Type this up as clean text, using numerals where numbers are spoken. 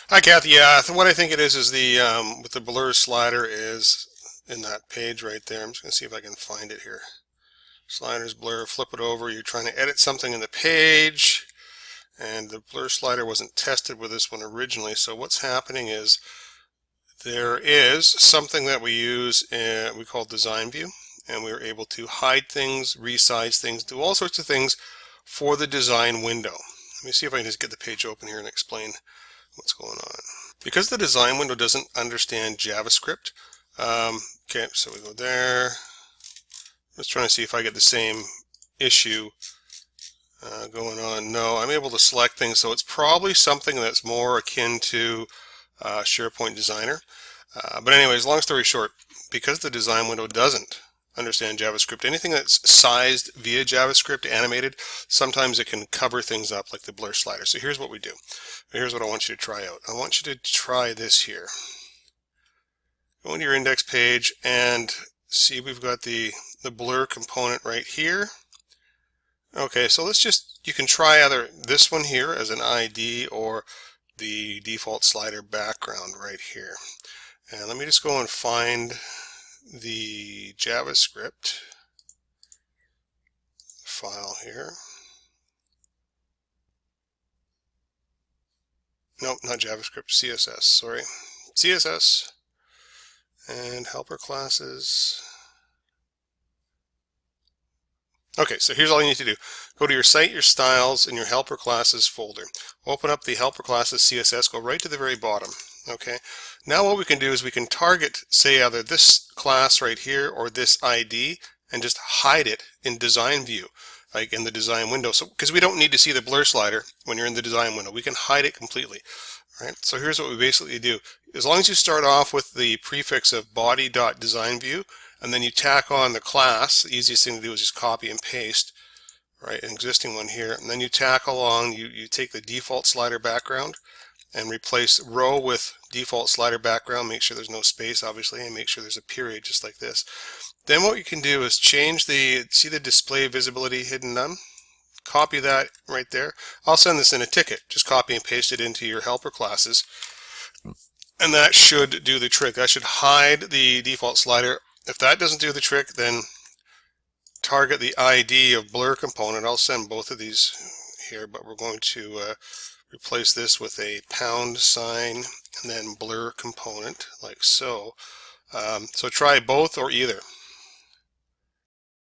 Hi, Kathy. Yeah, what I think it is the with the blur slider is in that page right there. I'm just gonna see if I can find it here. Sliders, blur, flip it over. You're trying to edit something in the page, and the blur slider wasn't tested with this one originally. So what's happening is there is something that we use in, we call design view, and we're able to hide things, resize things, do all sorts of things for the design window. Let me see if I can just get the page open here and explain what's going on. Because the design window doesn't understand JavaScript, okay, so we go there. Let's try to see if I get the same issue going on. No, I'm able to select things, so it's probably something that's more akin to SharePoint Designer. But anyways, long story short, because the design window doesn't understand JavaScript, anything that's sized via JavaScript, animated, sometimes it can cover things up like the blur slider. So here's what we do. Here's what I want you to try out. I want you to try this here. Go into your index page and see we've got the blur component right here. Okay, so you can try either this one here as an ID or the default slider background right here. And let me just go and find the JavaScript file here. Nope, not JavaScript, CSS, sorry. CSS and helper classes. Okay, so here's all you need to do. Go to your site, your styles, and your helper classes folder. Open up the helper classes CSS, go right to the very bottom. Okay, now what we can do is we can target, say, either this class right here or this ID and just hide it in design view, like in the design window. So, because we don't need to see the blur slider when you're in the design window, we can hide it completely. All right, so here's what we basically do. As long as you start off with the prefix of body.designView, and then you tack on the class, the easiest thing to do is just copy and paste, right, an existing one here, and then you tack along, you take the default slider background and replace row with default slider background, make sure there's no space obviously, and make sure there's a period just like this. Then what you can do is change see the display visibility hidden none? Copy that right there. I'll send this in a ticket. Just copy and paste it into your helper classes, and that should do the trick. That should hide the default slider. If that doesn't do the trick, then target the ID of blur component. I'll send both of these here, but we're going to replace this with a pound sign and then blur component, like so. So try both or either.